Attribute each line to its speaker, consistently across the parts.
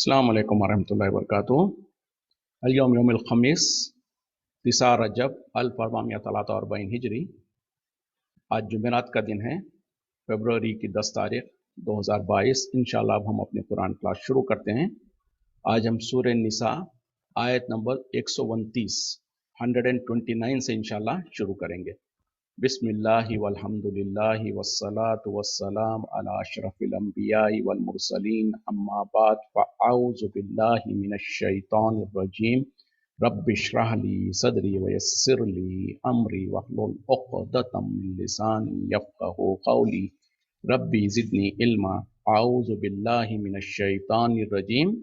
Speaker 1: अस्सलाम वालेकुम वरहमतुल्लाहि वबरकातुहू। अल-यौम यौमुल खमीस 9 रजब 1443 हिजरी। आज जुमेरात का दिन है, फरवरी की 10 तारीख 2022। इंशाल्लाह अब हम अपने कुरान क्लास शुरू करते हैं। आज हम सूरह निसा आयत नंबर 129 129 से इंशाल्लाह शुरू करेंगे। बिस्मिल्लाहि वल्हम्दुलिल्लाहि वस्सलातु वस्सलाम अला अशरफिल अंबियाइ वल मुरसलीन अम्मा बाद फ़अऊज़ु बिल्लाहि मिनश शैतानिर रजीम रब्बिश्रह ली सदरी वयस्सिर ली अमरी वहलुल उक़दतम मिन लिसानी यफ़क़हू क़ौली रब्बी ज़िदनी इल्मा अऊज़ु बिल्लाहि मिनश शैतानिर रजीम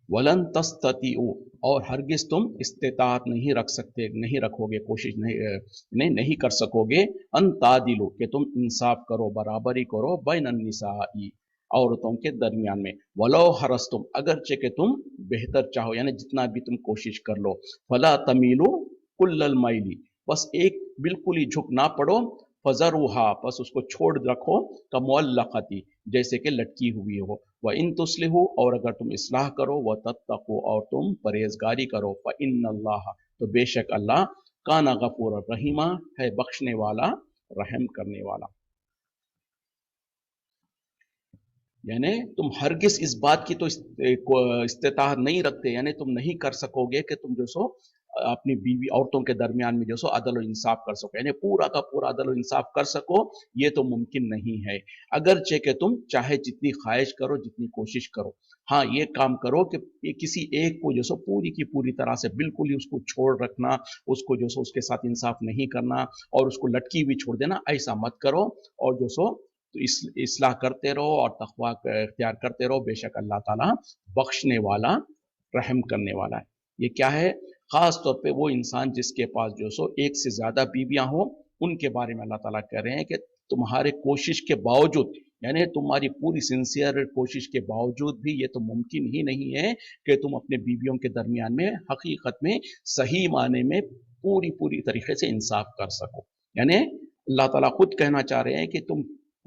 Speaker 1: वलन तस्ततीउ, और हरगिज तुम इस्तिताअत नहीं रख सकते, नहीं रखोगे, कोशिश नहीं कर सकोगे, अन तादिलु, कि तुम इंसाफ करो, बराबरी करो, बैनन निसाई, औरतों के दरमियान में, वलो हरस्तुम, अगरचे कि तुम बेहतर चाहो, यानी जितना भी तुम कोशिश कर लो, फला तमीलु कुल्लल मैली, बस एक बिल्कुल ही झुक ना पड़ो, फजरुहा, बस उसको छोड़ रखो, कमुअल्लक़ती, जैसे कि लटकी हुई हो, व इन तुस्लिहु, और अगर तुम इस्लाह करो, व तत्तक़ु, और तुम परहेजगारी करो, फ इन्नल्लाह, तो बेशक अल्लाह, काना गफूर रहीमा, है बख्शने वाला, रहम करने वाला। यानी तुम हरगिज इस बात की तो इस्तिताअत नहीं रखते, यानी तुम नहीं कर सकोगे कि तुम जो सो अपनी बीवी औरतों के दरमियान में जो सो अदल और इंसाफ कर सको, यानी पूरा का पूरा अदल और इंसाफ कर सको, ये तो मुमकिन नहीं है। अगरचे कि तुम चाहे जितनी ख्वाहिश करो, जितनी कोशिश करो, हाँ ये काम करो कि किसी एक को जो सो पूरी की पूरी तरह से बिल्कुल ही उसको छोड़ रखना, उसको जो सो उसके साथ इंसाफ नहीं करना और उसको लटकी हुई छोड़ देना, ऐसा मत करो। और जो सो तो इस्लाह करते रहो और तक़वा इख्तियार करते रहो, बेशक अल्लाह ताला बख्शने वाला, रहम करने वाला है। ये क्या है? खास तौर पे वो इंसान जिसके पास जो सो एक से ज्यादा बीवियां हो, उनके बारे में अल्लाह ताला कह रहे हैं कि तुम्हारे कोशिश के बावजूद, यानी तुम्हारी पूरी सिंसियर कोशिश के बावजूद भी ये तो मुमकिन ही नहीं है कि तुम अपने बीवियों के दरमियान में हकीकत में सही माने में पूरी पूरी तरीके से इंसाफ कर सको। यानी अल्लाह ताला खुद कहना चाह रहे हैं कि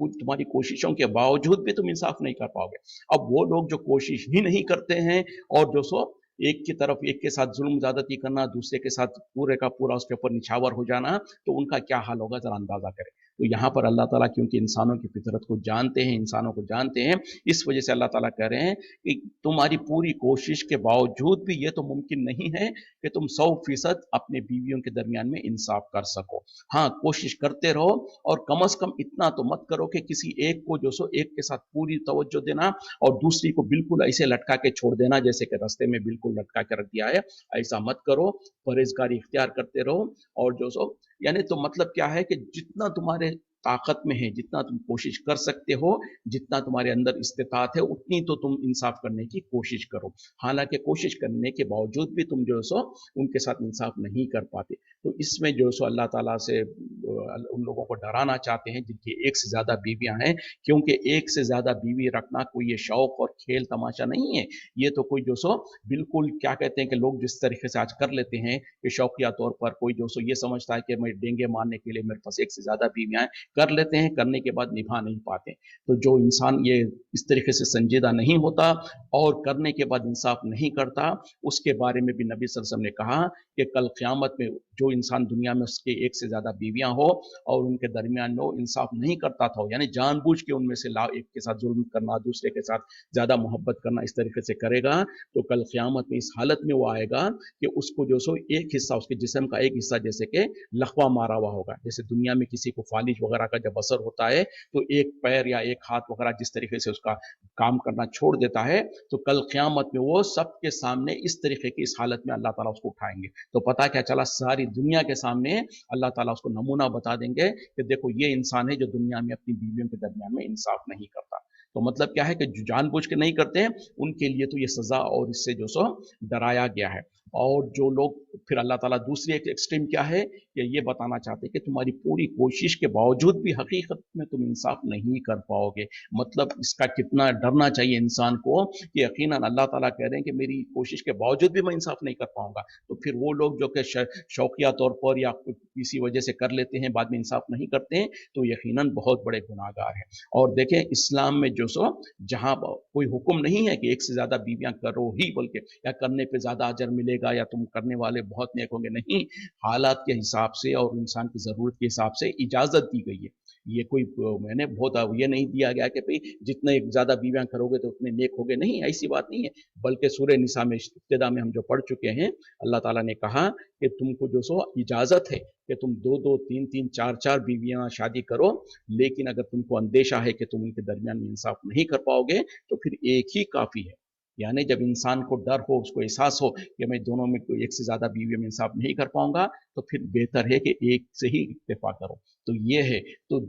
Speaker 1: तुम्हारी कोशिशों के बावजूद भी तुम इंसाफ नहीं कर पाओगे। अब वो लोग जो कोशिश ही नहीं करते हैं और जो सो एक की तरफ एक के साथ जुल्म ज्यादती करना, दूसरे के साथ पूरे का पूरा उसके ऊपर निछावर हो जाना, तो उनका क्या हाल होगा जरा अंदाजा करें। तो यहाँ पर अल्लाह ताला क्योंकि इंसानों की फितरत को जानते हैं, इंसानों को जानते हैं, इस वजह से अल्लाह ताला कह रहे हैं कि तुम्हारी पूरी कोशिश के बावजूद भी ये तो मुमकिन नहीं है कि तुम 100% अपने बीवियों के दरमियान में इंसाफ कर सको। हाँ, कोशिश करते रहो और कम से कम इतना तो मत करो कि किसी एक को जो सो एक के साथ पूरी तवज्जो देना और दूसरी को बिल्कुल ऐसे लटका के छोड़ देना जैसे कि रास्ते में बिल्कुल लटका के रख दिया है, ऐसा मत करो। परहेजगारी इख्तियार करते रहो और जो सो यानी तो मतलब क्या है कि जितना तुम्हारे ताकत में है, जितना तुम कोशिश कर सकते हो, जितना तुम्हारे अंदर इस्तिताअत है, उतनी तो तुम इंसाफ करने की कोशिश करो। हालांकि कोशिश करने के बावजूद भी तुम जो सो उनके साथ इंसाफ नहीं कर पाते। तो इसमें जो सो अल्लाह ताला से उन लोगों को डराना चाहते हैं जिनकी एक से ज्यादा बीवियां हैं, क्योंकि एक से ज्यादा बीवी रखना कोई ये शौक और खेल तमाशा नहीं है। ये तो कोई जो सो बिल्कुल क्या कहते हैं कि लोग जिस तरीके से आज कर लेते हैं कि शौकिया तौर पर कोई जो सो ये समझता है कि मैं डेंगे मारने के लिए मेरे पास एक से ज्यादा बीवियां हैं, कर लेते हैं, करने के बाद निभा नहीं पाते। तो जो इंसान ये इस तरीके से संजीदा नहीं होता और करने के बाद इंसाफ नहीं करता, उसके बारे में भी नबी सल्लल्लाहु अलैहि वसल्लम ने कहा कि कल क़यामत में जो इंसान दुनिया में उसके एक से ज्यादा बीवियां हो और उनके दरमियान में वो इंसाफ नहीं करता था, यानी जानबूझ के उनमें से एक के साथ जुल्म करना, दूसरे के साथ ज्यादा मोहब्बत करना, इस तरीके से करेगा, तो कल क़यामत में इस हालत में वो आएगा कि उसको जो सो एक हिस्सा, उसके जिस्म का एक हिस्सा जैसे कि लकवा मारा हुआ होगा। जैसे दुनिया में किसी को फालिज वगैरह का जब असर होता है तो एक पैर या एक हाथ वगैरह जिस तरीके से उसका काम करना छोड़ देता है, तो कल क़यामत में वो सबके सामने इस तरीके की इस हालत में अल्लाह ताला उसको उठाएंगे। तो पता क्या चला, सारी दुनिया के सामने अल्लाह ताला उसको नमूना बता देंगे कि देखो ये इंसान है जो दुनिया में अपनी बीवियों के दरमियान में इंसाफ नहीं करता। तो मतलब क्या है कि जो जानबूझ के नहीं करते हैं उनके लिए तो ये सजा और इससे जो सो डराया गया है। और जो लोग फिर अल्लाह ताला दूसरी एक एक्सट्रीम क्या है कि ये बताना चाहते हैं कि तुम्हारी पूरी कोशिश के बावजूद भी हकीकत में तुम इंसाफ नहीं कर पाओगे। मतलब इसका कितना डरना चाहिए इंसान को कि यकीनन अल्लाह ताला कह रहे हैं कि मेरी कोशिश के बावजूद भी मैं इंसाफ नहीं कर पाऊंगा। तो फिर वो लोग जो कि शौकिया तौर पर या किसी वजह से कर लेते हैं, बाद में इंसाफ नहीं करते हैं, तो यकीनन बहुत बड़े गुनाहगार हैं। और देखें इस्लाम में जो सो जहां कोई हुक्म नहीं है कि एक से ज्यादा बीवियां करो ही, बल्कि या करने पे ज्यादा अजर मिलेगा या तुम करने वाले बहुत नेक होंगे, नहीं, हालात के हिसाब से और इंसान की जरूरत के हिसाब से इजाजत दी गई है। ये कोई मैंने बहुत ये नहीं दिया गया कि भाई जितने ज्यादा बीवियां करोगे तो उतने नेक होगे, नहीं, ऐसी बात नहीं है। बल्कि सूरह निसा में इब्तिदा में हम जो पढ़ चुके हैं, अल्लाह ताला ने कहा कि तुमको जो सो इजाजत है कि तुम दो दो तीन तीन चार चार बीवियां शादी करो, लेकिन अगर तुमको अंदेशा है कि तुम उनके दरमियान में इंसाफ नहीं कर पाओगे तो फिर एक ही काफी है। यानी जब इंसान को डर हो, उसको एहसास हो कि मैं दोनों में कोई एक से ज्यादा बीवियों में इंसाफ नहीं कर पाऊंगा, तो फिर बेहतर है कि एक से ही इत्तेफा करो। तो ये है। तो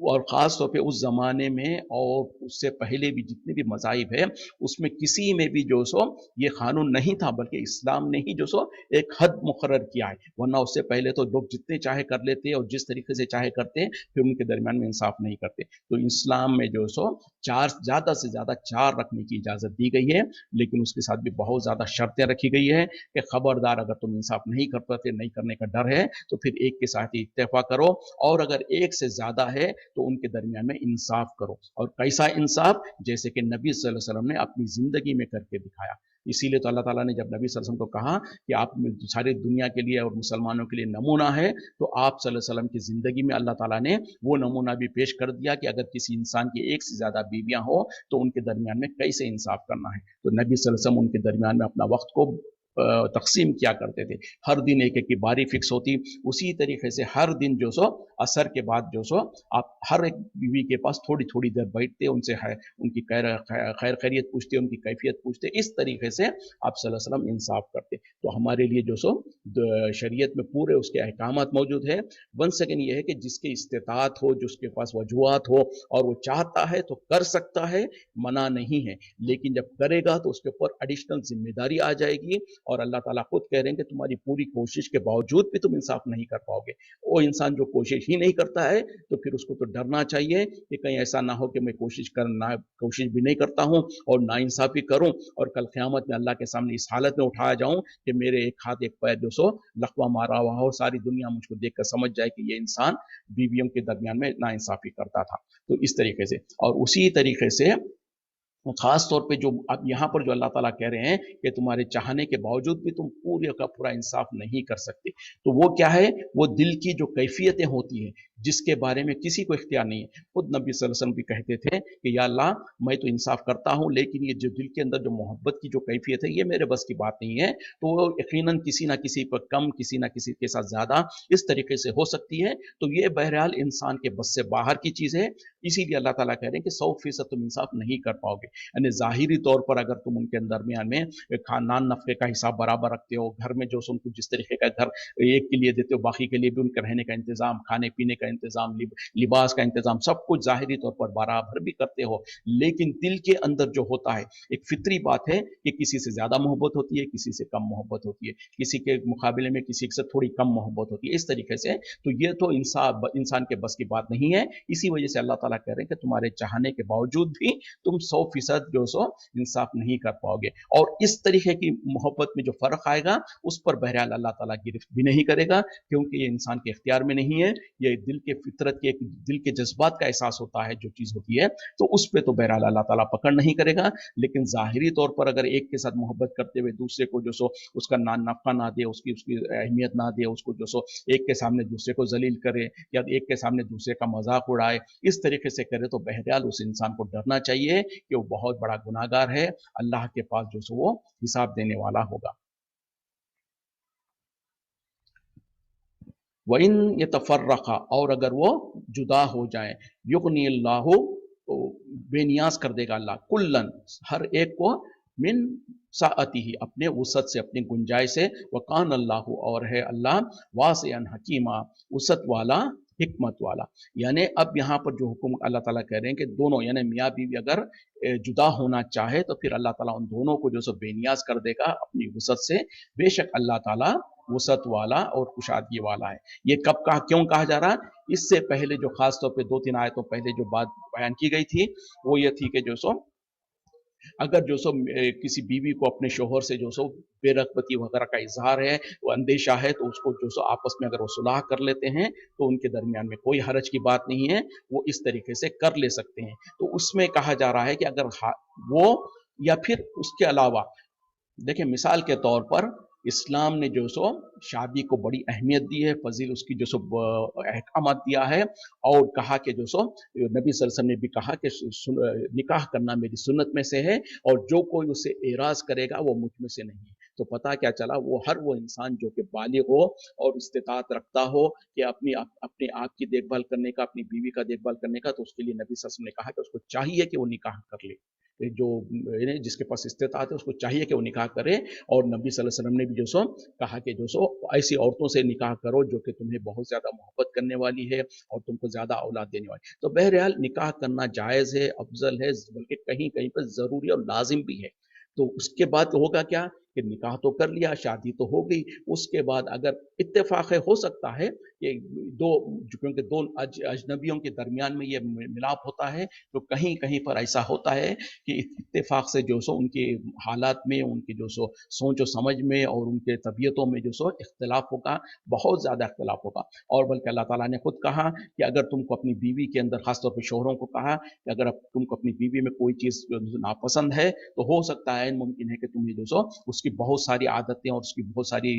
Speaker 1: और ख़ास तौर पे उस ज़माने में और उससे पहले भी जितने भी मज़ाहिब है, उसमें किसी में भी जो सो ये क़ानून नहीं था, बल्कि इस्लाम ने ही जो सो एक हद मुक़र्रर किया है। वरना उससे पहले तो लोग जितने चाहे कर लेते और जिस तरीके से चाहे करते, फिर उनके दरमियान में इंसाफ नहीं करते। तो इस्लाम में जो सो 4 ज़्यादा से ज़्यादा 4 रखने की इजाज़त दी गई है, लेकिन उसके साथ भी बहुत ज़्यादा शर्तें रखी गई है कि खबरदार अगर तुम इंसाफ नहीं कर पाते, नहीं करने का डर है, तो फिर एक के साथ ही इत्तेफा करो, और अगर एक से ज़्यादा है तो उनके दरमियान में इंसाफ करो। और कैसा इंसाफ? जैसे कि नबी सल्लल्लाहु अलैहि वसल्लम ने अपनी ज़िंदगी में करके दिखाया। इसीलिए तो अल्लाह ताला ने जब नबी सल्लल्लाहु अलैहि वसल्लम को कहा कि आप सारी दुनिया के लिए और मुसलमानों के लिए नमूना है, तो आप सल्लल्लाहु अलैहि वसल्लम की ज़िंदगी में अल्लाह ताला ने वो नमूना भी पेश कर दिया कि अगर किसी इंसान की एक से ज़्यादा बीवियां हो तो उनके दरमियान में कैसे इंसाफ करना है। तो नबी सल्लल्लाहु अलैहि वसल्लम उनके दरमियान में अपना वक्त को तकसीम किया करते थे। हर दिन एक एक की बारी फिक्स होती। उसी तरीके से हर दिन जो सो असर के बाद जो सो आप हर एक बीवी के पास थोड़ी थोड़ी देर बैठते, उनसे उनकी खैर खैरियत पूछते, उनकी कैफियत पूछते। इस तरीके से आप सल्लल्लाहु अलैहि वसल्लम इंसाफ करते। तो हमारे लिए जो सो शरीयत में पूरे उसके अहकामात मौजूद है। वन सेकेंड ये है कि जिसकी इस्तेताअत हो, जिसके पास वजूहात हो और वो चाहता है तो कर सकता है, मना नहीं है। लेकिन जब करेगा तो उसके ऊपर एडिशनल जिम्मेदारी आ जाएगी, और अल्लाह ताला खुद कह रहे हैं कि तुम्हारी पूरी कोशिश के बावजूद भी तुम इंसाफ नहीं कर पाओगे। वो इंसान जो कोशिश ही नहीं करता है, तो फिर उसको तो डरना चाहिए कि कहीं ऐसा ना हो कि मैं कोशिश भी नहीं करता हूँ और ना इंसाफी करूँ, और कल क़यामत में अल्लाह के सामने इस हालत में उठाया जाऊँ कि मेरे एक हाथ एक पैर जो सो लकवा मारा हुआ हो, सारी दुनिया मुझको देखकर समझ जाए कि ये इंसान बीवियों के दरमियान में ना इंसाफी करता था। तो इस तरीके से, और उसी तरीके से खास तौर पे जो अब यहाँ पर जो अल्लाह ताला कह रहे हैं कि तुम्हारे चाहने के बावजूद भी तुम पूरे का पूरा इंसाफ नहीं कर सकते, तो वो क्या है? वो दिल की जो कैफियतें होती हैं, जिसके बारे में किसी को इख्तियार नहीं है। खुद नबी सल्लल्लाहु अलैहि वसल्लम भी कहते थे कि या अल्लाह, मैं तो इंसाफ करता हूँ, लेकिन ये जो दिल के अंदर जो मोहब्बत की जो कैफियत है, ये मेरे बस की बात नहीं है। तो वो यकीनन किसी ना किसी पर कम, किसी ना किसी के साथ ज्यादा इस तरीके से हो सकती है। तो ये बहरहाल इंसान के बस से बाहर की चीज है। इसीलिए अल्लाह ताला कह रहे हैं कि 100% तुम इंसाफ नहीं कर पाओगे। यानी ज़ाहिरी तौर पर अगर तुम उनके दरमियान में खानदान नफ़े का हिसाब बराबर रखते हो, घर में जो उनको जिस तरीके का घर एक के लिए देते हो, बाकी के लिए भी उनके रहने का इंतज़ाम, खाने पीने का इंतज़ाम, लिबास का इंतज़ाम, सब कुछ ज़ाहिरी तौर पर बराबर भी करते हो, लेकिन दिल के अंदर जो होता है, एक फितरी बात है कि किसी से ज़्यादा मोहब्बत होती है, किसी से कम मोहब्बत होती है, किसी के मुकाबले में किसी से थोड़ी कम मोहब्बत होती है, इस तरीके से। तो ये तो इंसान के बस की बात नहीं है। इसी वजह से अल्लाह ताला कह रहे हैं कि तुम्हारे चाहने के बावजूद भी तुम 100% जो सो इंसाफ नहीं कर पाओगे। और इस तरीके की मोहब्बत में जो फर्क आएगा, उस पर बहरहाल अल्लाह ताला गिरफ्त भी नहीं करेगा, क्योंकि ये इंसान के इख्तियार में नहीं है। ये दिल के फितरत के, दिल के जज्बात का एहसास होता है, जो चीज होती है, तो उस पर तो बहरहाल अल्लाह ताला पकड़ नहीं करेगा। लेकिन जाहिरी तौर पर अगर एक के साथ मोहब्बत करते हुए दूसरे को जो सो उसका नफा ना दे, उसकी उसकी अहमियत ना दे, उसको जो सो एक के सामने दूसरे को जलील करे, या एक के सामने दूसरे का मजाक उड़ाए, इस तरीके से करे, तो बहरहाल उस इंसान को डरना चाहिए कि वो बहुत बड़ा गुनाहगार है, अल्लाह के पास जो सो वो हिसाब देने वाला होगा। वइन ये तफर्रका, और अगर वो जुदा हो जाए, युगनी अल्लाह, तो बेनियाज कर देगा अल्लाह, कुल्लन, हर एक को, मिन साअती ही, अपने वसत से, अपनी गुंजाइश से, वकान अल्लाह, और है अल्लाह वासिअन हकीमा, वसत वाला, हिकमत वाला। यानी अब यहाँ पर जो हुक्म अल्लाह ताला कह रहे हैं कि दोनों, यानी मियाँ बीवी अगर जुदा होना चाहे, तो फिर अल्लाह ताला उन दोनों को जो सो बेनियाज कर देगा अपनी वसत से। बेशक अल्लाह ताला वसत वाला और कुशादगी वाला है। ये कब कहा, क्यों कहा जा रहा? इससे पहले जो खास तौर पे 2-3 आयतों पहले जो बात बयान की गई थी, वो ये थी कि जो सो अगर जो सो किसी बीवी को अपने शोहर से जो सो बेरगबती वगैरह का इजहार है, वो अंदेशा है, तो उसको जो सो आपस में अगर वो सुलह कर लेते हैं तो उनके दरमियान में कोई हरज की बात नहीं है, वो इस तरीके से कर ले सकते हैं। तो उसमें कहा जा रहा है कि अगर वो या फिर उसके अलावा, देखिए मिसाल के तौर पर इस्लाम ने जो सो शादी को बड़ी अहमियत दी है, फजील उसकी जो सो अहकामात दिया है, और कहा कि जो सो नबी सल्लल्लाहु अलैहि वसल्लम ने भी कहा कि निकाह करना मेरी सुन्नत में से है, और जो कोई उसे एराज करेगा वो मुझ में से नहीं है। तो पता क्या चला, वो इंसान जो कि बालिग हो और इस्तिताअत रखता हो कि अपने आप की देखभाल करने का, अपनी बीवी का देखभाल करने का, तो उसके लिए नबी सल्लल्लाहु अलैहि वसल्लम ने कहा कि उसको चाहिए कि वो निकाह कर ले। जो जिसके पास इस्तिताअत है उसको चाहिए कि वो निकाह करे, और नबी सल्लल्लाहु अलैहि वसल्लम ने भी जो सो कहा कि जो सो ऐसी औरतों से निकाह करो जो कि तुम्हें बहुत ज़्यादा मोहब्बत करने वाली है और तुमको ज़्यादा औलाद देने वाली। तो बहरहाल निकाह करना जायज़ है, अफजल है, बल्कि कहीं-कहीं पर ज़रूरी और लाज़िम भी है। तो उसके बाद होगा क्या कि निकाह तो कर लिया, शादी तो हो गई, उसके बाद अगर इत्तेफ़ाक़ हो सकता है कि क्योंकि दो अजनबियों के दरमियान में ये मिलाप होता है, तो कहीं-कहीं पर ऐसा होता है कि इत्तेफ़ाक़ से जो सो उनके हालात में, उनकी जो सो सोच और समझ में और उनके तबीयतों में जो सो इख्तिलाफ़ होगा, बहुत ज़्यादा इख्तिलाफ़ होगा। और बल्कि अल्लाह ताला ने खुद कहा कि अगर तुमको अपनी बीवी के अंदर, ख़ास तौर पे शोहरों को कहा कि अगर अब तुमको अपनी बीवी में कोई चीज़ नापसंद है, तो हो सकता है, मुमकिन है कि तुम्हें जो सो उसकी बहुत सारी आदतें और उसकी बहुत सारी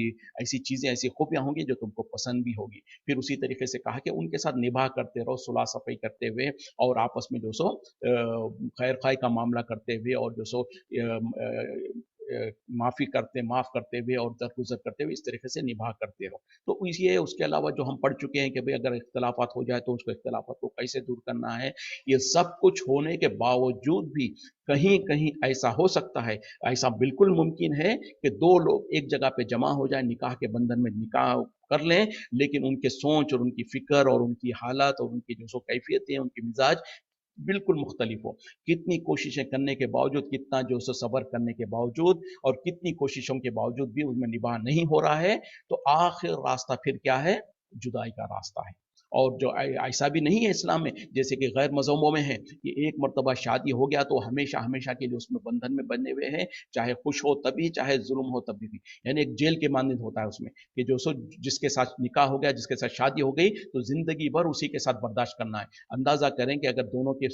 Speaker 1: ऐसी चीज़ें, ऐसी खूबियाँ होंगी जो तुमको पसंद भी होगी। फिर उसी तरीके से कहा कि उनके साथ निभाह करते रहो, सुलह सफ़ाई करते हुए, और आपस में जो सो खैर खाई का मामला करते हुए, और जो सो माफ़ करते हुए और दरगुज़र करते हुए, इस तरीके से निभाह करते रहो। तो ये उसके अलावा जो हम पढ़ चुके हैं कि भाई अगर इख्तिलाफ़ात हो जाए तो उसको इख्तिलाफ़ात को कैसे दूर करना है। ये सब कुछ होने के बावजूद भी कहीं-कहीं ऐसा हो सकता है, ऐसा बिल्कुल मुमकिन है कि 2 लोग एक जगह पे जमा हो जाएँ, निकाह के बंधन में निकाह कर लें, लेकिन उनके सोच और उनकी फ़िक्र और उनकी हालत और उनकी जो सो कैफ़ियतें, उनके मिज़ाज बिल्कुल मुख्तलिफ हो। कितनी कोशिशें करने के बावजूद, कितना जो सो सब्र करने के बावजूद और कितनी कोशिशों के बावजूद भी उनमें निभाह नहीं हो रहा है, तो आखिर रास्ता फिर क्या है? जुदाई का रास्ता है। और जो ऐसा भी नहीं है इस्लाम में, जैसे कि गैर मज़हबों में है कि एक मर्तबा शादी हो गया तो हमेशा-हमेशा के लिए उसमें बंधन में बंधे हुए हैं, चाहे खुश हो तभी, चाहे ज़ुल्म हो तभी भी। यानी एक जेल के मानंद होता है उसमें, कि जो सो जिसके साथ निकाह हो गया, जिसके साथ शादी हो गई, तो ज़िंदगी भर उसी के साथ बर्दाश्त करना है। अंदाज़ा करें कि अगर दोनों के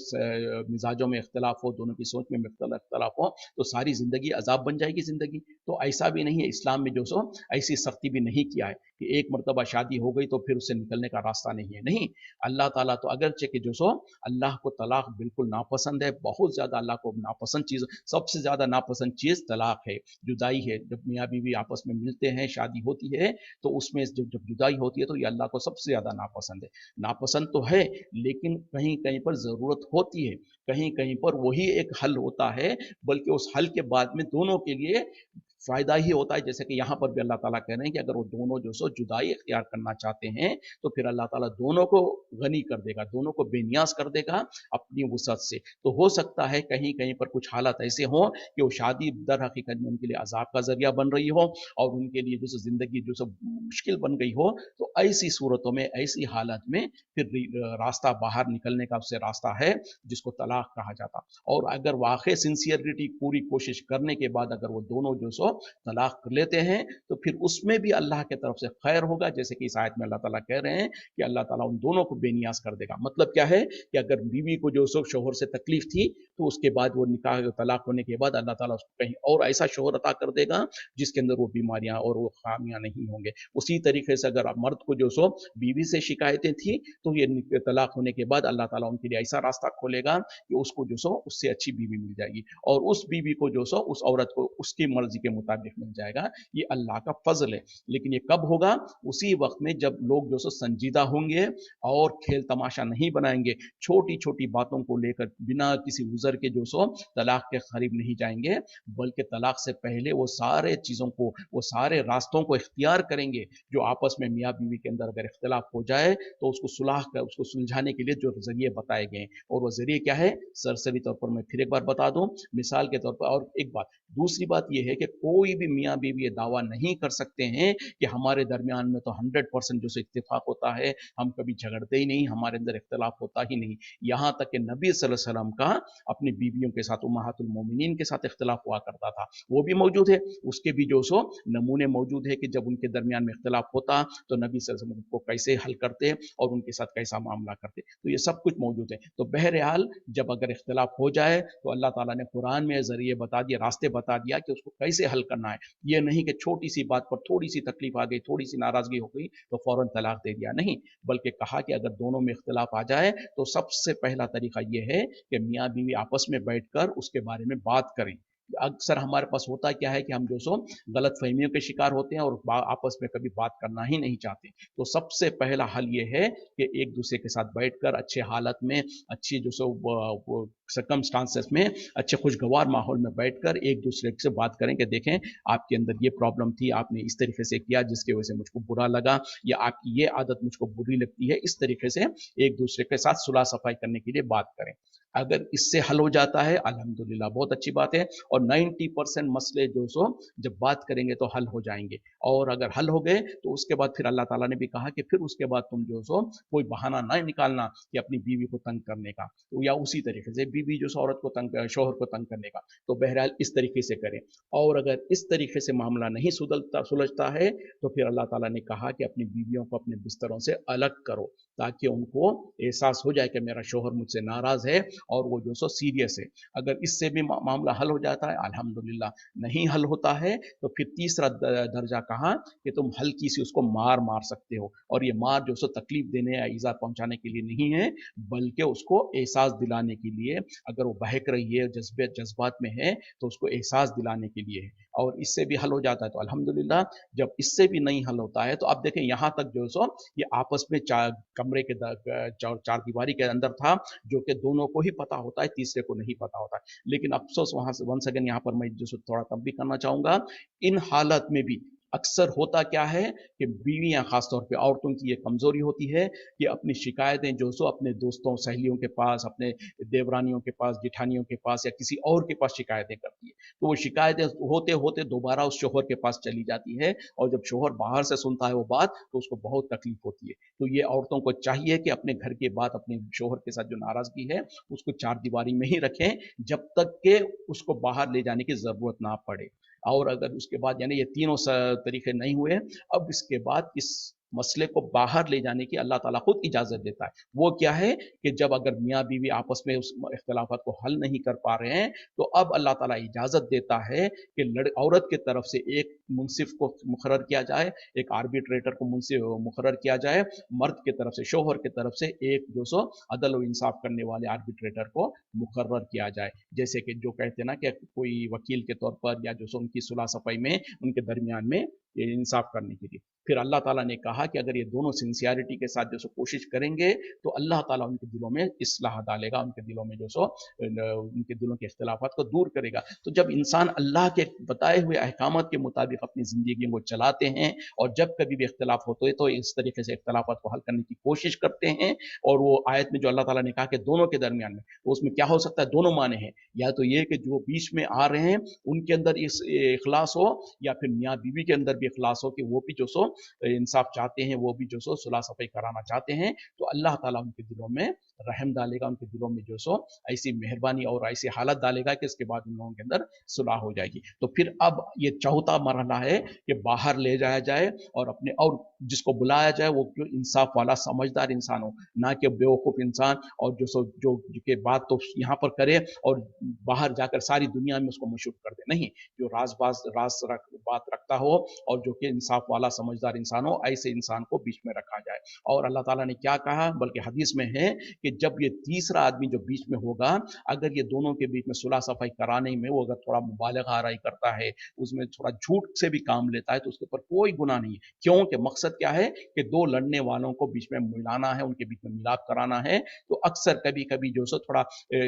Speaker 1: मिजाजों में इख्तलाफ हो, दोनों की सोच में इख्तलाफ हो, तो सारी ज़िंदगी अज़ाब बन जाएगी ज़िंदगी। तो ऐसा भी नहीं है, इस्लाम में जो सो ऐसी सख्ती भी नहीं किया है कि एक मर्तबा शादी हो गई तो फिर उससे निकलने का रास्ता नहीं है। नहीं, अल्लाह ताला तो अगरचे कि जो सो अल्लाह को तलाक बिल्कुल नापसंद है, बहुत ज़्यादा अल्लाह को नापसंद चीज़, सबसे ज़्यादा नापसंद चीज़ तलाक है, जुदाई है। जब मियाँ बीवी आपस में मिलते हैं, शादी होती है, तो उसमें जब जुदाई होती है तो ये अल्लाह को सबसे ज़्यादा नापसंद है। नापसंद तो है, लेकिन कहीं-कहीं पर ज़रूरत होती है, कहीं-कहीं पर वही एक हल होता है, बल्कि उस हल के बाद में दोनों के लिए फ़ायदा ही होता है। जैसे कि यहाँ पर भी अल्लाह ताला कह रहे हैं कि अगर वो दोनों जो सो जुदाई इख्तियार करना चाहते हैं, तो फिर अल्लाह ताला दोनों को गनी कर देगा, दोनों को बेनियाज़ कर देगा अपनी वुसअत से। तो हो सकता है कहीं-कहीं पर कुछ हालात ऐसे हों कि वो शादी दर हकीकत में उनके लिए अज़ाब का ज़रिया बन रही हो, और उनके लिए जो सो ज़िंदगी जो सो मुश्किल बन गई हो, तो ऐसी सूरतों में, ऐसी हालत में फिर रास्ता बाहर निकलने का उससे रास्ता है, जिसको तलाक कहा जाता। और अगर वाक़ई सिंसियरिटी पूरी कोशिश करने के बाद अगर वो दोनों जो सो तलाक कर लेते हैं, तो फिर उसमें भी अल्लाह की तरफ से खैर होगा, जैसे कि इस आयत में अल्लाह ताला कह रहे हैं कि अल्लाह ताला उन दोनों को बेनियाज़ कर देगा। मतलब क्या है कि अगर बीवी को जो सो शौहर से तकलीफ थी, तो उसके बाद वो निकाह तलाक होने के बाद अल्लाह ताला उसको कहीं और ऐसा शौहर अता कर देगा जिसके अंदर वो बीमारियां और वो खामियां नहीं होंगे। उसी तरीके से अगर मर्द को जो सो बीवी से शिकायतें थी, तो ये तलाक होने के बाद अल्लाह ताला उनके लिए ऐसा रास्ता खोलेगा कि उसको जो सो उससे अच्छी बीवी मिल जाएगी, और उस बीवी को जो सो उस औरत को उसकी मर्जी के मुताबिक मिल जाएगा। ये अल्लाह का फजल है। लेकिन ये कब होगा? उसी वक्त में जब लोग जो सो संजीदा होंगे और खेल तमाशा नहीं बनाएंगे, छोटी छोटी बातों को लेकर बिना किसी उज़र के जो सो तलाक के करीब नहीं जाएंगे, बल्कि तलाक से पहले वो सारे चीज़ों को, वो सारे रास्तों को इख्तियार करेंगे जो आपस में मियाँ बीवी के अंदर अगर इख्तिलाफ हो जाए तो उसको सुलह कर, उसको सुलझाने के लिए जो जरिए बताए गए हैं। और वो जरिए क्या है? सरसरी तौर पर मैं फिर एक बार बता दूं, मिसाल के तौर पर। और एक बात, दूसरी बात यह है कि कोई भी मियाँ बीवी ये दावा नहीं कर सकते हैं कि हमारे दरमियान में तो 100% जो से इत्तेफाक होता है, हम कभी झगड़ते ही नहीं, हमारे अंदर इख्तिलाफ होता ही नहीं। यहाँ तक कि नबी सल्लल्लाहु अलैहि वसल्लम का अपनी बीवियों के साथ, उम्महातुल मोमिनीन के साथ इख्तिलाफ हुआ करता था, वो भी मौजूद है। उसके भी जो सो नमूने मौजूद है कि जब उनके दरमियान में इख्तिलाफ होता तो नबी सल्लल्लाहु अलैहि वसल्लम को कैसे हल करते और उनके साथ कैसा मामला करते, तो ये सब कुछ मौजूद है। तो बहरहाल जब अगर इख्तिलाफ हो जाए तो अल्लाह ताला ने कुरान में ज़रिए बता दिया, रास्ते बता दिया कि उसको कैसे हल करना है। ये नहीं कि छोटी सी बात पर थोड़ी सी तकलीफ आ गई, थोड़ी सी नाराज़गी हो गई तो फ़ौरन तलाक दे दिया, नहीं, बल्कि कहा कि अगर दोनों में इख्तिलाफ आ जाए तो सबसे पहला तरीका ये है कि मियाँ बीवी आपस में बैठकर उसके बारे में बात करें। अक्सर हमारे पास होता क्या है कि हम जो सो गलत फहमियों के शिकार होते हैं और आपस में कभी बात करना ही नहीं चाहते। तो सबसे पहला हल ये है कि एक दूसरे के साथ बैठकर अच्छे हालत में, अच्छी जो सो सर्कमस्टांसेस में, अच्छे खुशगवार माहौल में बैठकर एक दूसरे से बात करें कि देखें आपके अंदर ये प्रॉब्लम थी, आपने इस तरीके से किया जिसकी वजह से मुझको बुरा लगा, या आपकी ये आदत मुझको बुरी लगती है। इस तरीके से एक दूसरे के साथ सुलह सफाई करने के लिए बात करें। अगर इससे हल हो जाता है अल्हम्दुलिल्लाह, बहुत अच्छी बात है। और 90% मसले जो सो जब बात करेंगे तो हल हो जाएंगे। और अगर हल हो गए तो उसके बाद फिर अल्लाह ताला ने भी कहा कि फिर उसके बाद तुम जो सो कोई बहाना ना निकालना कि अपनी बीवी को तंग करने का, तो या उसी तरीके से बीवी जो औरत को तंग, शोहर को तंग करने का, तो बहरहाल इस तरीके से करें। और अगर इस तरीके से मामला नहीं सुलझता है तो फिर अल्लाह ताला ने कहा कि अपनी बीवियों को अपने बिस्तरों से अलग करो, ताकि उनको एहसास हो जाए कि मेरा शोहर मुझसे नाराज है और वो जो सो सीरियस है। अगर इससे भी मामला हल हो जाता है अल्हम्दुलिल्लाह, नहीं हल होता है तो फिर तीसरा दर्जा कहा कि तुम हल्की सी उसको मार मार सकते हो, और ये मार जो सो तकलीफ देने या ईजा पहुंचाने के लिए नहीं है, बल्कि उसको एहसास दिलाने के लिए। अगर वो बहक रही है, जज्बात में है, तो उसको एहसास दिलाने के लिए है। और इससे भी हल हो जाता है तो अल्हम्दुलिल्लाह। जब इससे भी नहीं हल होता है तो अब देखें यहाँ तक जो सो ये आपस में कमरे के चार दीवारी के अंदर था, जो कि दोनों को ही पता होता है, तीसरे को नहीं पता होता है। लेकिन अफसोस वहां से वंस अगेन यहाँ पर मैं जो थोड़ा तब भी करना चाहूंगा, इन हालत में भी अक्सर होता क्या है कि बीवियां, खासतौर पे औरतों की ये कमजोरी होती है कि अपनी शिकायतें जो सो अपने दोस्तों, सहेलियों के पास, अपने देवरानियों के पास, जिठानियों के पास या किसी और के पास शिकायतें करती है। तो वो शिकायतें होते होते दोबारा उस शोहर के पास चली जाती है, और जब शोहर बाहर से सुनता है वो बात तो उसको बहुत तकलीफ होती है। तो ये औरतों को चाहिए कि अपने घर की बात अपने शोहर के साथ जो नाराजगी है उसको चार दीवारी में ही रखें, जब तक के उसको बाहर ले जाने की जरूरत ना पड़े। और अगर उसके बाद यानी ये तीनों तरीके नहीं हुए, अब इसके बाद इस मसले को बाहर ले जाने की अल्लाह ताला खुद इजाजत देता है। वो क्या है कि जब अगर मियाँ बीवी आपस में उस इख्तिलाफात को हल नहीं कर पा रहे हैं, तो अब अल्लाह ताला इजाजत देता है कि औरत की तरफ से एक मुंसिफ को मुकर्रर किया जाए, एक आर्बिट्रेटर को मुकर्रर किया जाए, मर्द की तरफ से, शोहर की तरफ से एक जो सो अदल व इंसाफ करने वाले आर्बिट्रेटर को मुकर्रर किया जाए। जैसे कि जो कहते हैं ना कि कोई वकील के तौर पर या जो सो उनकी सुलह सफाई में उनके दरमियान में ये इंसाफ करने के लिए। फिर अल्लाह ताला ने कहा कि अगर ये दोनों सिंसियरिटी के साथ जो सो कोशिश करेंगे तो अल्लाह ताला उनके दिलों में इस्लाह डालेगा, उनके दिलों में जो सो उनके दिलों के इख्तिलाफात को दूर करेगा। तो जब इंसान अल्लाह के बताए हुए अहकामात के मुताबिक अपनी ज़िंदगी को चलाते हैं और जब कभी भी इख्तिलाफ होते हैं तो इस तरीके से इख्तिलाफात को हल करने की कोशिश करते हैं, और वो आयत में जो अल्लाह ताला ने कहा कि दोनों के दरमियान में, तो उसमें क्या हो सकता है, दोनों माने हैं। या तो ये कि जो बीच में आ रहे हैं उनके अंदर इस इखलास हो, या फिर मियाँ बीवी के अंदर भी इखलास हो कि वो भी जो सो इंसाफ चाहते हैं, वो भी जो सो सुलह सफाई कराना चाहते हैं, तो अल्लाह ताला उनके दिलों में रहम डालेगा, उनके दिलों में जो सो ऐसी मेहरबानी और ऐसी हालत डालेगा कि इसके बाद उन लोगों के अंदर सुलह हो जाएगी। तो फिर अब ये चौथा मरहला है कि बाहर ले जाया जाए और अपने, और जिसको बुलाया जाए वो जो इंसाफ वाला समझदार इंसान हो, ना कि बेवकूफ इंसान, और जो सो जो के बात तो यहाँ पर करे और बाहर जाकर सारी दुनिया में उसको मशहूर कर दे, नहीं, जो बात रखता हो और जो कि इंसाफ वाला समझदार इंसान हो, ऐसे इंसान को बीच में रखा जाए। और अल्लाह ताला ने क्या कहा, बल्कि हदीस में है कि जब ये तीसरा आदमी जो बीच में होगा, अगर ये दोनों के बीच में सुलह सफाई कराने में वो अगर थोड़ा मुबालगा आराई करता है, उसमें थोड़ा झूठ से भी काम लेता है, तो उसके ऊपर कोई गुनाह नहीं है। क्यों कि मकसद क्या है कि दो लड़ने वालों को बीच में मिलाना है, उनके बीच में मिलाप कराना है। तो अक्सर कभी कभी जो सो थोड़ा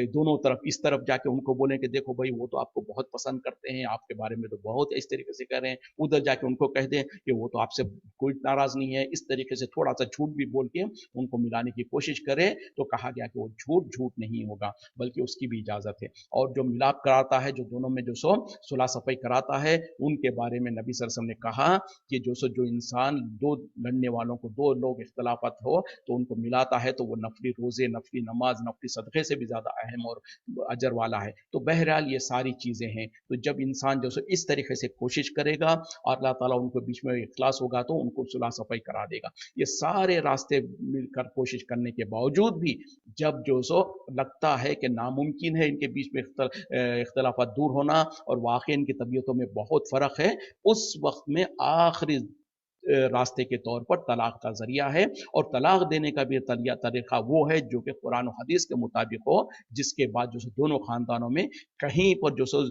Speaker 1: दोनों तरफ, इस तरफ जाके उनको बोलें कि देखो भाई वो तो आपको बहुत पसंद करते हैं, आपके बारे में तो बहुत इस तरीके से कह रहे हैं, उधर जाके उनको उनको कह दें कि वो तो आपसे कोई नाराज नहीं है, इस तरीके से थोड़ा सा झूठ भी बोल के उनको मिलाने की कोशिश करें, तो कहा गया कि वो झूठ नहीं होगा, बल्कि उसकी भी इजाजत है। और जो मिलाप कराता है, जो दोनों में जो सो सुलह सफाई कराता है, उनके बारे में नबी सल्लल्लाहु अलैहि वसल्लम ने कहा कि जो इंसान दो लड़ने वालों को, दो लोग इख्तलाफत हो तो उनको मिलाता है, तो वो नफली रोजे, नफली नमाज, नफली सदक़े से भी ज्यादा अहम और अजर वाला है। तो बहरहाल ये सारी चीजें हैं। तो जब इंसान जो सो इस तरीके से कोशिश करेगा और अल्लाह ताला उनको बीच में इखलास होगा तो उनको सुलह सफाई करा देगा। ये सारे रास्ते मिलकर कोशिश करने के बावजूद भी जब जो सो लगता है कि नामुमकिन है इनके बीच में इख्तलाफात दूर होना और वाकई इनकी तबीयतों में बहुत फ़र्क है, उस वक्त में आखिरी रास्ते के तौर पर तलाक का जरिया है। और तलाक देने का भी तरीका वो है जो कि कुरान और हदीस के मुताबिक हो, जिसके बाद जो दोनों खानदानों में कहीं पर जो सो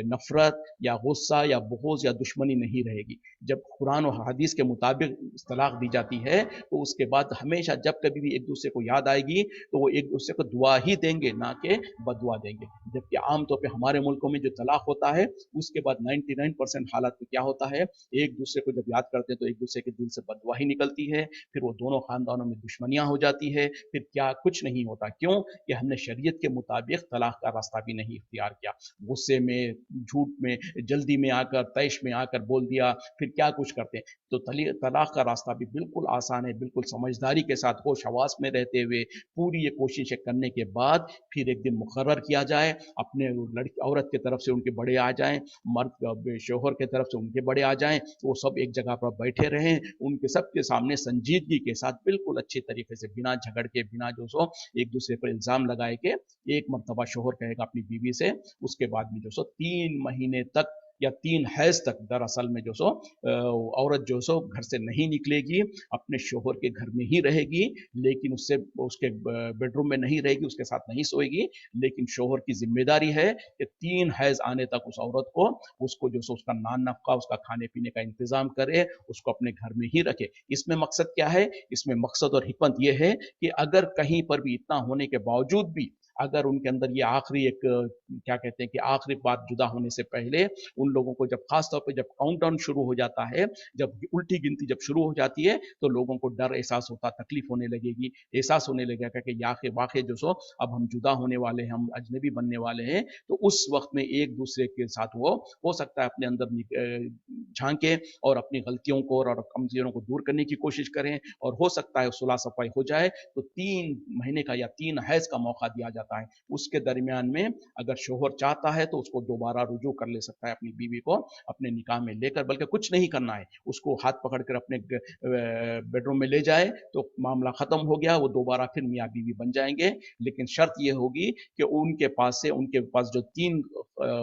Speaker 1: नफरत या गुस्सा या बुग़्ज़ या दुश्मनी नहीं रहेगी। जब कुरान और हदीस के मुताबिक तलाक दी जाती है तो उसके बाद हमेशा जब कभी भी एक दूसरे को याद आएगी तो वो एक दूसरे को दुआ ही देंगे, ना कि बदुआ देंगे। जबकि आमतौर पर हमारे मुल्कों में जो तलाक होता है उसके बाद 99% हालत में क्या होता है, एक दूसरे को जब याद करते हैं तो एक दूसरे के दिल से बददुआ ही निकलती है, फिर वो दोनों खानदानों में दुश्मनियां हो जाती है, फिर क्या कुछ नहीं होता। क्यों? कि हमने शरीयत के मुताबिक तलाक का रास्ता भी नहीं इख्तियार किया। गुस्से में, झूठ में, जल्दी में आकर, तैश में आकर बोल दिया, फिर क्या कुछ करते हैं। तो तलाक का रास्ता भी बिल्कुल आसान है, बिल्कुल समझदारी के साथ होश हवास में रहते हुए पूरी ये कोशिशें करने के बाद फिर एक दिन मुकर्रर किया जाए, अपने लड़की औरत की तरफ से उनके बड़े आ जाएं, मर्द शोहर की तरफ से उनके बड़े आ जाएं, वो सब एक जगह पर बैठे रहें, उनके सबके सामने संजीदगी के साथ बिल्कुल अच्छे तरीके से, बिना झगड़ के, बिना जो सो एक दूसरे पर इल्जाम लगाए के, एक मर्तबा शोहर कहेगा अपनी बीवी से, उसके बाद में जो सो 3 महीने तक या 3 हैज तक दरअसल में जो सो औरत जो सो घर से नहीं निकलेगी, अपने शोहर के घर में ही रहेगी, लेकिन उससे उसके बेडरूम में नहीं रहेगी, उसके साथ नहीं सोएगी, लेकिन शोहर की जिम्मेदारी है कि 3 हैज आने तक उस औरत को, उसको जो सो उसका नान नफका, उसका खाने पीने का इंतजाम करे, उसको अपने घर में ही रखे। इसमें मकसद क्या है? इसमें मकसद और हिकमत यह है कि अगर कहीं पर भी इतना होने के बावजूद भी अगर उनके अंदर ये आखिरी एक क्या कहते हैं कि आखिरी बात जुदा होने से पहले उन लोगों को जब खास तौर पे जब काउंटडाउन शुरू हो जाता है, जब उल्टी गिनती जब शुरू हो जाती है, तो लोगों को डर एहसास होता, तकलीफ होने लगेगी, एहसास होने लगेगा कि याके वाक़ई जो सो अब हम जुदा होने वाले हैं, हम अजनबी बनने वाले हैं। तो उस वक्त में एक दूसरे के साथ वो हो सकता है अपने अंदर झांके और अपनी गलतियों को और कमजोरियों को दूर करने की कोशिश करें, और हो सकता है सुलह सफाई हो जाए तो 3 महीने का या 3 हैज का मौका दिया जाता है। उसके दरमियान में अगर शोहर चाहता है तो उसको दोबारा रुजू कर ले सकता है अपनी बीवी को अपने निकाह में लेकर, बल्कि कुछ नहीं करना है, उसको हाथ पकड़कर अपने बेडरूम में ले जाए तो मामला खत्म हो गया, वो दोबारा फिर मियाँ बीवी बन जाएंगे। लेकिन शर्त ये होगी कि उनके पास जो 3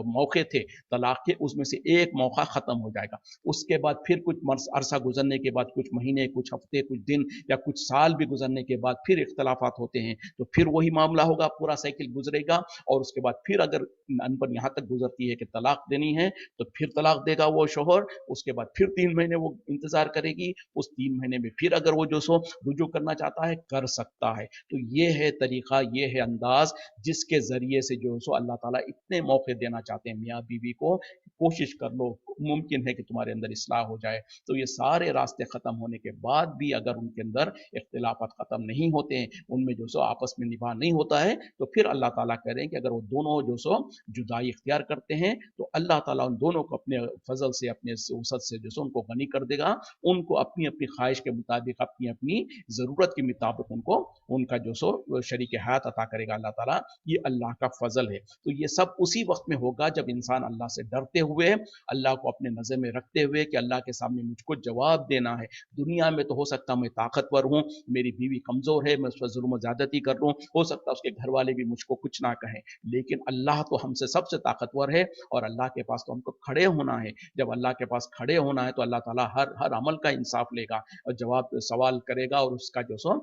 Speaker 1: मौके थे तलाक के, उसमें से एक मौका खत्म हो जाएगा। उसके बाद फिर कुछ अरसा गुजरने के बाद, कुछ महीने, कुछ हफ्ते, कुछ दिन या कुछ साल भी गुजरने के बाद फिर इख्तलाफात होते हैं, तो फिर वही मामला होगा, पूरा साइकिल गुजरेगा, और उसके बाद फिर अगर अनबन यहाँ तक गुजरती है कि तलाक देनी है तो फिर तलाक देगा वो शोहर। उसके बाद फिर 3 महीने वो इंतजार करेगी, उस 3 महीने में फिर अगर वो जो सो रुजू करना चाहता है कर सकता है। तो ये है तरीका, ये है अंदाज जिसके जरिए से जो सो अल्लाह ताला इतने मौके देना चाहते हैं मियाँ बीवी को, कोशिश कर लो, मुमकिन है कि तुम्हारे अंदर इस्लाह हो जाए। तो ये सारे रास्ते खत्म होने के बाद भी अगर उनके अंदर इख्तिलाफात खत्म नहीं होते हैं, उनमें जो सो आपस में निभा नहीं होता है, तो फिर अल्लाह ताला कह रहे हैं कि अगर वो दोनों जो सो जुदाई इख्तियार करते हैं तो अल्लाह ताला उन दोनों को अपने फजल से, अपने वसअत से जो सो उनको गनी कर देगा, उनको अपनी अपनी ख्वाहिश के मुताबिक, अपनी अपनी ज़रूरत के मुताबिक उनको उनका जो सो शरीक हयात अता करेगा अल्लाह ताला। ये अल्लाह का फजल है। तो ये सब उसी वक्त में होगा जब इंसान अल्लाह से डरते हुए, अल्लाह को अपने नज़र में रखते हुए कि अल्लाह के सामने मुझको जवाब देना है। दुनिया में तो हो सकता मैं ताकतवर हूँ, मेरी बीवी कमज़ोर है, मैं उस पर जुल्म ज़्यादती कर लूँ, हो सकता है उसके घर वाले भी मुझको कुछ ना कहें, लेकिन अल्लाह तो हमसे सबसे ताकतवर है और अल्लाह के पास तो हमको खड़े होना है। जब अल्लाह के पास खड़े होना है तो अल्लाह ताला हर हर अमल का इंसाफ लेगा और जवाब सवाल करेगा, और उसका जो सो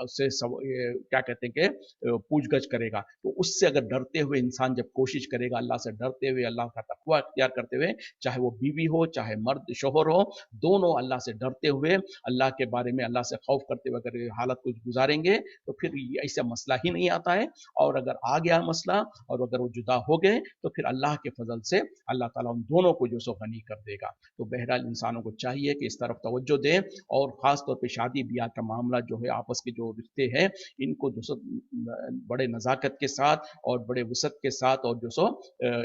Speaker 1: उससे क्या कहते हैं कि पूछगछ करेगा। तो उससे अगर डरते हुए इंसान जब कोशिश करेगा, अल्लाह से डरते हुए, अल्लाह का तकवा इख्तियार करते हुए, चाहे वो बीवी हो, चाहे मर्द शोहर हो, दोनों अल्लाह से डरते हुए, अल्लाह के बारे में अल्लाह से खौफ करते हुए अगर हालत को गुजारेंगे तो फिर ऐसा मसला ही नहीं आता सकता है, और अगर आ गया मसला और अगर वो जुदा हो गए तो फिर अल्लाह के फजल से अल्लाह ताला उन दोनों को जो सो गनी कर देगा। तो बहरहाल इंसानों को चाहिए कि इस तरफ तवज्जो दें, और ख़ास तौर पे शादी ब्याह का मामला जो है, आपस के जो रिश्ते हैं, इनको जो सो बड़े नज़ाकत के साथ और बड़े वसअत के साथ और जो सो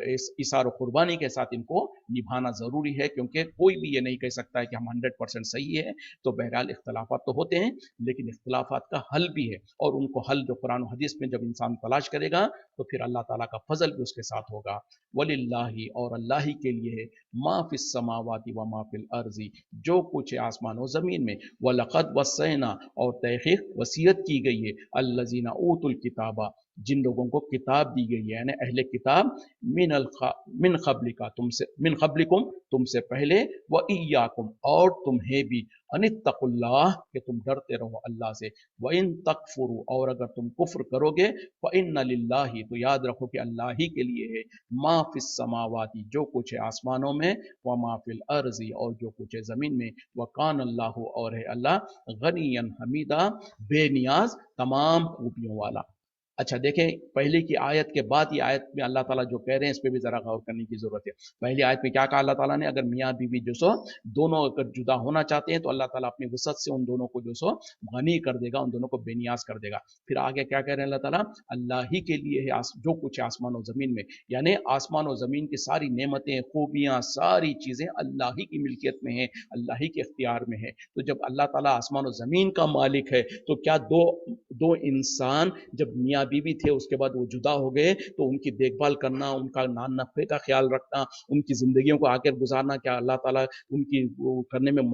Speaker 1: इस इसार कुर्बानी के साथ इनको निभाना ज़रूरी है, क्योंकि कोई भी ये नहीं कह सकता है कि हम 100% सही है। तो बहरहाल इख्तलाफात तो होते हैं, लेकिन इख्तलाफात का हल भी है, और उनको हल जो कुरान और हदीस में जब इंसान तलाश करेगा तो फिर अल्लाह ताला का फजल भी उसके साथ होगा। वलिल्लाहि, और अल्लाह ही के लिए है, मा फिस समावाति व मा फिल अर्जी, जो कुछ है आसमान और ज़मीन में, वलक़द वस्सैना, और तहक़ीक़ वसीयत की गई है, अल्लज़ीना ऊतुल किताबा, जिन लोगों को किताब दी गई है, यानी अहले किताब, मिन क़ब्लिका, तुमसे, मिन क़ब्लिकुम, तुमसे पहले, व इय्याकुम, और तुम्हें भी, अनित्तकुल्लाह, कि तुम डरते रहो अल्लाह से, व इन तकफुरु, और अगर तुम कुफ्र करोगे, फ इन्ना लिल्लाहि, तो याद रखो कि अल्लाह ही के लिए है, मा फिस समावाति, जो कुछ है आसमानों में, व मा फिल अर्ज़ी, और जो कुछ है ज़मीन में, व कान अल्लाह, और है अल्लाह, गनियन हमीदा, बेनियाज, तमाम खूबियों वाला। अच्छा देखें, पहले की आयत के बाद ये आयत में अल्लाह ताला जो कह रहे हैं, इस पे भी ज़रा गौर करने की ज़रूरत है। पहली आयत में क्या कहा अल्लाह ताला ने, अगर मियाँ बीवी जो सो दोनों अगर जुदा होना चाहते हैं तो अल्लाह ताला अपनी वसअत से उन दोनों को जो सो गनी कर देगा, उन दोनों को बेनियाज कर देगा। फिर आगे क्या कह रहे हैं अल्लाह ताला, अल्लाह ही के लिए है जो कुछ है आसमान और ज़मीन में, यानी आसमान और ज़मीन की सारी नेमतें, खूबियाँ, सारी चीज़ें अल्लाह ही की मिल्कियत में है, अल्लाह ही के इख्तियार में है। तो जब अल्लाह ताला आसमान और ज़मीन का मालिक है, तो क्या दो दो इंसान जब मियाँ बीवी थे उसके बाद वो जुदा हो गए, तो उनकी देखभाल करना, उनका नान नफ़े का ख्याल रखना, उनकी ज़िंदगियों को आगे गुजारना, क्या अल्लाह ताला उनकी वो करने में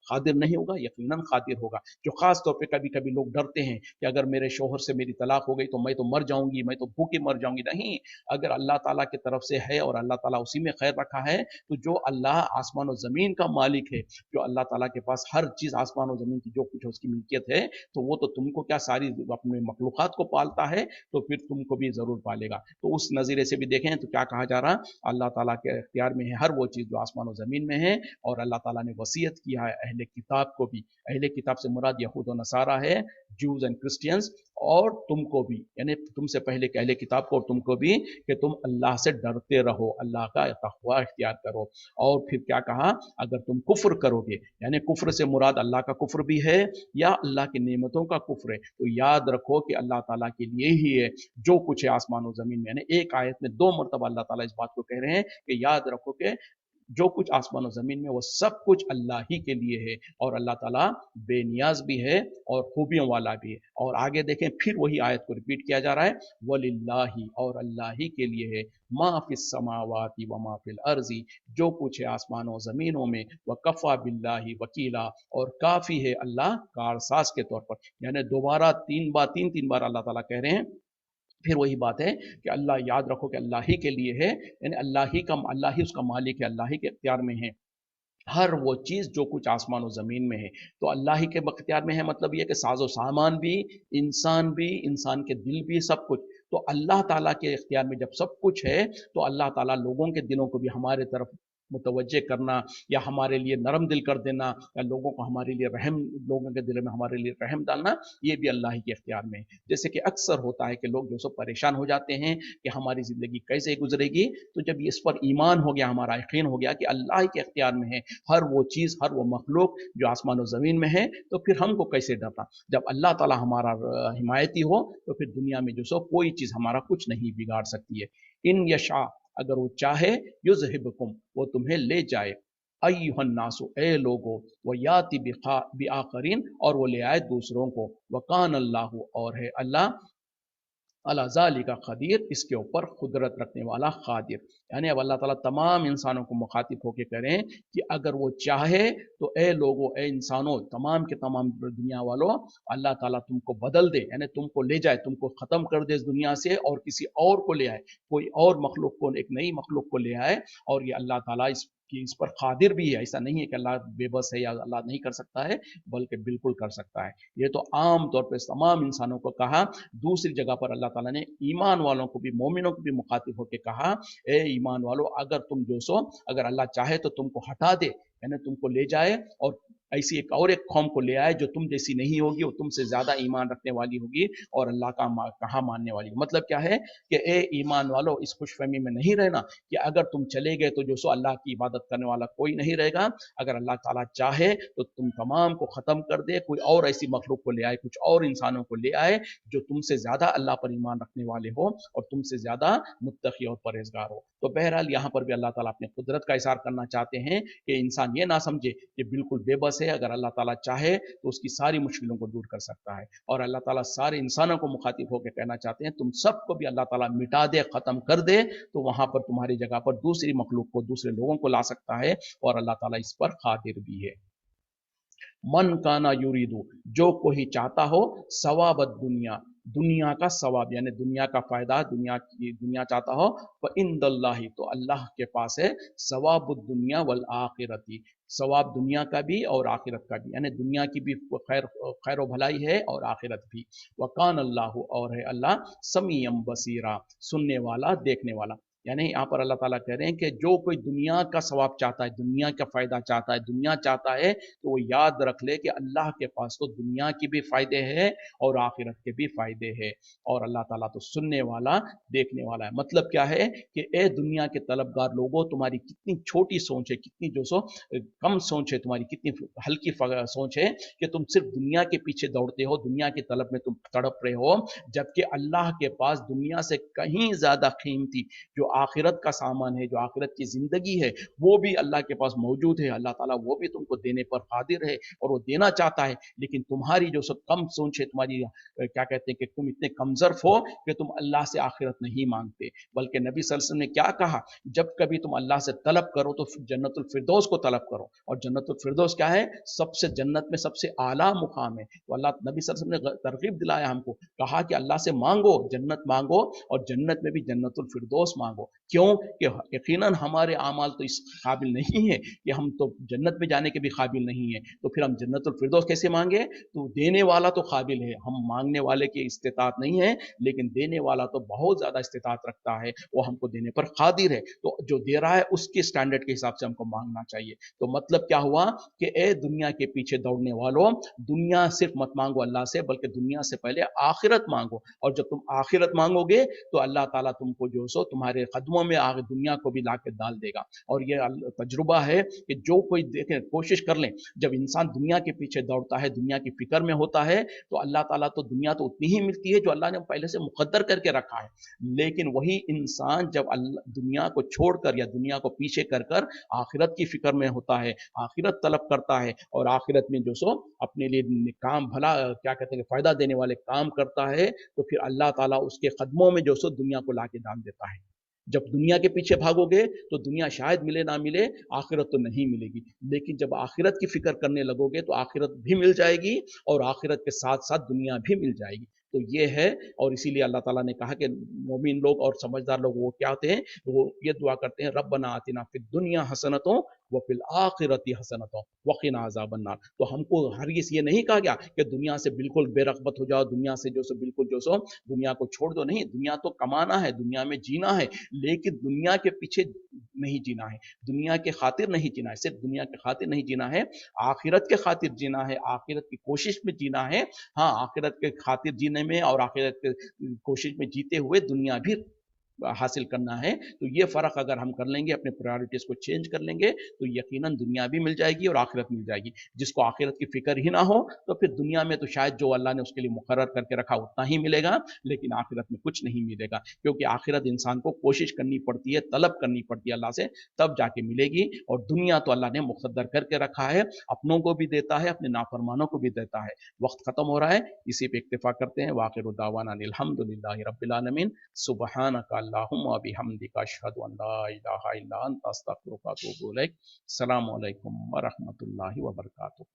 Speaker 1: क़ादिर नहीं होगा? यकीनन क़ादिर होगा। जो ख़ास तौर पे कभी-कभी लोग डरते हैं कि अगर मेरे शौहर से मेरी तलाक हो गई तो मैं तो मर जाऊँगी, मैं तो भूखे मर जाऊँगी। नहीं, अगर अल्लाह ताला की तरफ से है और अल्लाह ताला उसी में खैर रखा है, तो जो अल्लाह आसमान और ज़मीन का मालिक है, जो अल्लाह ताला के पास हर चीज़ आसमान और ज़मीन की जो कुछ है उसकी मिल्कियत है, तो वो तो तुमको क्या सारी अपने मखलूक़ात को पालता है, तो फिर तुमको भी ज़रूर पालेगा। तो उस नज़रिए से भी देखें तो क्या कहा जा रहा, अल्लाह ताला के इख्तियार में है हर वो चीज़ जो आसमान और ज़मीन में है, और अल्लाह ताला ने वसीयत किया है अहले किताब को भी। अहले किताब से मुराद यहूद और नसारा है, ज्यूज़ एंड क्रिश्चियंस, और तुमको भी, यानी तुमसे पहले के अहले किताब को और तुमको भी, कि तुम अल्लाह से डरते रहो, अल्लाह का तक़वा इख्तियार करो। और फिर क्या कहा, अगर तुम कुफ्र करोगे, यानी कुफ्र से मुराद अल्लाह का कुफ्र भी है या अल्लाह की नेमतों का कुफ्र है, तो याद रखो कि अल्लाह ताला के लिए ही है जो कुछ है आसमान और ज़मीन में। यानी एक आयत में 2 मरतबा अल्लाह ताला इस बात को कह रहे हैं कि याद रखो कि जो कुछ आसमान और ज़मीन में वो सब कुछ अल्लाह ही के लिए है, और अल्लाह ताला बेनियाज भी है और खूबियों वाला भी है। और आगे देखें, फिर वही आयत को रिपीट किया जा रहा है, वलिल्लाहि, और अल्लाह ही के लिए है, मा फिस समावाति व मा फिल अर्ज़ी, जो कुछ है आसमानों ज़मीनों में, व कफ़ा बिल्लाहि वकीला, और काफ़ी है अल्लाह कारसाज के तौर पर। यानी दोबारा 3 बार अल्लाह ताला कह रहे हैं। फिर वही बात है कि अल्लाह, याद रखो कि अल्लाह ही के लिए है, यानी अल्लाह ही उसका मालिक है, अल्लाह ही के इख्तियार में है हर वो चीज़ जो कुछ आसमान और ज़मीन में है। तो अल्लाह ही के बख्तियार में है, मतलब ये है कि साज़ो सामान भी, इंसान के दिल भी, सब कुछ। तो अल्लाह ताला के इख्तियार में जब सब कुछ है, तो अल्लाह ताला लोगों के दिलों को भी हमारे तरफ मुतवज्जे करना, या हमारे लिए नरम दिल कर देना, या लोगों को हमारे लिए रहम, लोगों के दिल में हमारे लिए रहम डालना, ये भी अल्लाह ही के इख्तियार में है। जैसे कि अक्सर होता है कि लोग जो सो परेशान हो जाते हैं कि हमारी ज़िंदगी कैसे गुजरेगी, तो जब इस पर ईमान हो गया, हमारा यकीन हो गया कि अल्लाह ही के इख्तियार में है हर वो चीज़, हर वो मखलूक जो आसमान और ज़मीन में है, तो फिर हमको कैसे डरना। जब अल्लाह ताला हमारा हिमायती हो, तो फिर दुनिया में जो सो कोई चीज़ हमारा कुछ नहीं बिगाड़ सकती है। इन यशा, अगर वो चाहे, युज़हिबकुम, वो तुम्हें ले जाए, अय्युहन्नासु, ए लोगो, व याति बिआखरीन, और वो ले आए दूसरों को, वकान अल्लाहु, और है अल्लाह, अला ज़ालिका क़दीर, इसके ऊपर कुदरत रखने वाला क़ादिर। यानी अब अल्लाह ताला तमाम इंसानों को मुखातिब होकर कह रहे हैं कि अगर वो चाहे तो ए लोगों, ए इंसानों, तमाम के तमाम दुनिया वालों, अल्लाह ताला तुमको बदल दे, यानी तुमको ले जाए, तुमको ख़त्म कर दे इस दुनिया से और किसी और को ले आए, कोई और मखलूक को, एक नई मखलूक को ले आए। और ये अल्लाह ताला इस पर कादिर भी है। ऐसा नहीं है कि अल्लाह बेबस है या अल्लाह नहीं कर सकता है, बल्कि बिल्कुल कर सकता है। ये तो आम तौर पर तमाम इंसानों को कहा। दूसरी जगह पर अल्लाह ताला ने ईमान वालों को भी, मोमिनों को भी मुखातिब होकर कहा, ए ईमान वालों, अगर तुम जो सो, अगर अल्लाह चाहे तो तुमको हटा दे, यानी तुमको ले जाए और ऐसी एक कौम को ले आए जो तुम जैसी नहीं होगी, वो तुमसे ज्यादा ईमान रखने वाली होगी और अल्लाह का कहा मानने वाली। मतलब क्या है कि ए ईमान वालों, इस खुशफहमी में नहीं रहना कि अगर तुम चले गए तो जो सो अल्लाह की इबादत करने वाला कोई नहीं रहेगा। अगर अल्लाह ताला चाहे तो तुम तमाम को खत्म कर दे, कोई और ऐसी मखलूक को ले आए, कुछ और इंसानों को ले आए जो तुमसे ज्यादा अल्लाह पर ईमान रखने वाले हो और तुमसे ज्यादा मुत्तकी और परहेजगार हो। तो बहरहाल यहाँ पर भी अल्लाह ताला अपने कुदरत का इज़हार करना चाहते हैं कि इंसान ये ना समझे कि बिल्कुल बेबस है, अगर अल्लाह ताला चाहे तो उसकी सारी मुश्किलों को दूर कर सकता है। और अल्लाह ताला सारे इंसानों को मुखातिब होकर कहना चाहते हैं, तुम सबको भी अल्लाह ताला मिटा दे, खत्म कर दे, तो वहां पर तुम्हारी जगह पर दूसरी मखलूक को, दूसरे लोगों को ला सकता है और अल्लाह ताला इस पर कादिर भी है। मन काना यूरिदु, जो कोई चाहता हो सवाब दुनिया, दुनिया का सवाब यानी दुनिया का फायदा, दुनिया चाहता हो, व इंदल्लाहि, तो अल्लाह के पास है सवाब दुनिया वल आखिरती, सवाब दुनिया का भी और आखिरत का भी, यानी दुनिया की भी खैर भलाई है और आखिरत भी। वकान अल्लाह, और है अल्लाह समीयम बसीरा, सुनने वाला, देखने वाला। यानी यहाँ पर अल्लाह ताला कह रहे हैं कि जो कोई दुनिया का सवाब चाहता है, दुनिया का फायदा चाहता है, दुनिया चाहता है, तो वो याद रख ले कि अल्लाह के पास तो दुनिया की भी फायदे हैं और आखिरत के भी फायदे हैं। और अल्लाह ताला तो सुनने वाला, देखने वाला है। मतलब क्या है कि ए दुनिया के तलबगार लोगों, तुम्हारी कितनी छोटी सोच है, कितनी जो सो कम सोच है तुम्हारी, कितनी हल्की सोच है कि तुम सिर्फ दुनिया के पीछे दौड़ते हो, दुनिया की तलब में तुम तड़प रहे हो, जबकि अल्लाह के पास दुनिया से कहीं ज्यादा कीमती जो आखिरत का सामान है, जो आखिरत की जिंदगी है, वो भी अल्लाह के पास मौजूद है। अल्लाह ताला वो भी तुमको देने पर कादिर है और वो देना चाहता है, लेकिन तुम्हारी जो सब कम सोच है, तुम्हारी क्या कहते हैं कि तुम इतने कमजोर हो कि तुम अल्लाह से आखिरत नहीं मांगते। बल्कि नबी सल्लल्लाहु अलैहि वसल्लम ने क्या कहा, जब कभी तुम अल्लाह से तलब करो तो जन्नतुल फिरदौस को तलब करो। और जन्नतुल फिरदौस क्या है? सबसे जन्नत में सबसे आला मुकाम है। तो अल्लाह नबी सल्लल्लाहु अलैहि वसल्लम ने तरगीब दिलाया हमको, कहा कि अल्लाह से मांगो, जन्नत मांगो और जन्नत में भी जन्नतुल फिरदौस मांगो। क्यों? कि यकीनन हमारे आमाल तो इस काबिल नहीं है कि हम तो जन्नत में जाने के भी काबिल नहीं है, तो फिर हम जन्नतुल फिरदौस कैसे मांगे? तो देने वाला तो काबिल है, हम मांगने वाले की इस्तिताअत नहीं है, लेकिन देने वाला तो बहुत ज्यादा इस्तिताअत रखता है, वो हमको देने पर कादिर है। तो जो दे रहा है उसके स्टैंडर्ड के हिसाब से हमको मांगना चाहिए। तो मतलब क्या हुआ कि ए दुनिया के पीछे दौड़ने वालों, दुनिया सिर्फ मत मांगो अल्लाह से, बल्कि दुनिया से पहले आखिरत मांगो। और जब तुम आखिरत मांगोगे तो अल्लाह ताला तुमको जो सो तुम्हारे कदमों में आगे दुनिया को भी ला के डाल देगा। और ये तजुर्बा है कि जो कोई देखे, कोशिश कर ले, जब इंसान दुनिया के पीछे दौड़ता है, दुनिया की फिक्र में होता है, तो अल्लाह ताला तो दुनिया तो उतनी ही मिलती है जो अल्लाह ने पहले से मुकद्दर करके रखा है। लेकिन वही इंसान जब दुनिया को छोड़कर या दुनिया को पीछे कर कर आखिरत की फिक्र में होता है, आखिरत तलब करता है और आखिरत में जो सो अपने लिए काम भला क्या कहते हैं फायदा देने वाले काम करता है, तो फिर अल्लाह ताला उसके कदमों में जो सो दुनिया को लाके डाल देता है। जब दुनिया के पीछे भागोगे तो दुनिया शायद मिले ना मिले, आखिरत तो नहीं मिलेगी। लेकिन जब आखिरत की फिक्र करने लगोगे तो आखिरत भी मिल जाएगी और आखिरत के साथ साथ दुनिया भी मिल जाएगी। तो ये है। और इसीलिए अल्लाह ताला ने कहा कि मोमिन लोग और समझदार लोग वो क्या होते हैं, वो ये दुआ करते हैं, रब्बना आतिना फिद दुनिया हसनतों व फिल आखिरती हसनतों वक़िना अज़ाबन्नार। तो हमको हरगिज़ ये नहीं कहा गया कि दुनिया से बिल्कुल बेरग़बत हो जाओ, दुनिया से जो सो बिल्कुल जो सो दुनिया को छोड़ दो। नहीं, दुनिया तो कमाना है, दुनिया में जीना है, लेकिन दुनिया के पीछे नहीं जीना है, दुनिया के खातिर नहीं जीना है, सिर्फ दुनिया के खातिर नहीं जीना है, आखिरत के खातिर जीना है, आखिरत की कोशिश में जीना है। हाँ, आखिरत के खातिर जीने में और आखिरत के कोशिश में जीते हुए दुनिया भी हासिल करना है। तो ये फ़र्क अगर हम कर लेंगे, अपने प्रायोरिटीज़ को चेंज कर लेंगे, तो यकीनन दुनिया भी मिल जाएगी और आखिरत मिल जाएगी। जिसको आखिरत की फ़िक्र ही ना हो, तो फिर दुनिया में तो शायद जो अल्लाह ने उसके लिए मुकर्रर करके रखा उतना ही मिलेगा, लेकिन आखिरत में कुछ नहीं मिलेगा। क्योंकि आखिरत इंसान को कोशिश करनी पड़ती है, तलब करनी पड़ती है अल्लाह से, तब जाके मिलेगी। और दुनिया तो अल्लाह ने मुक़द्दर करके रखा है, अपनों को भी देता है, अपने नाफरमानों को भी देता है। वक़्त ख़त्म हो रहा है, इसी पे इक्तिफ़ा करते हैं। व आखिरु दावाना अनिल हम्दुलिल्लाहि रब्बिल आलमीन। सुब्हानका अल्लाहुम्मा बिहम्दिका अशहदु अन ला इलाहा इल्ला अंता अस्तगफिरुका व अतूबु इलैक। अस्सलामु अलैकुम व रहमतुल्लाहि व बरकातुहू।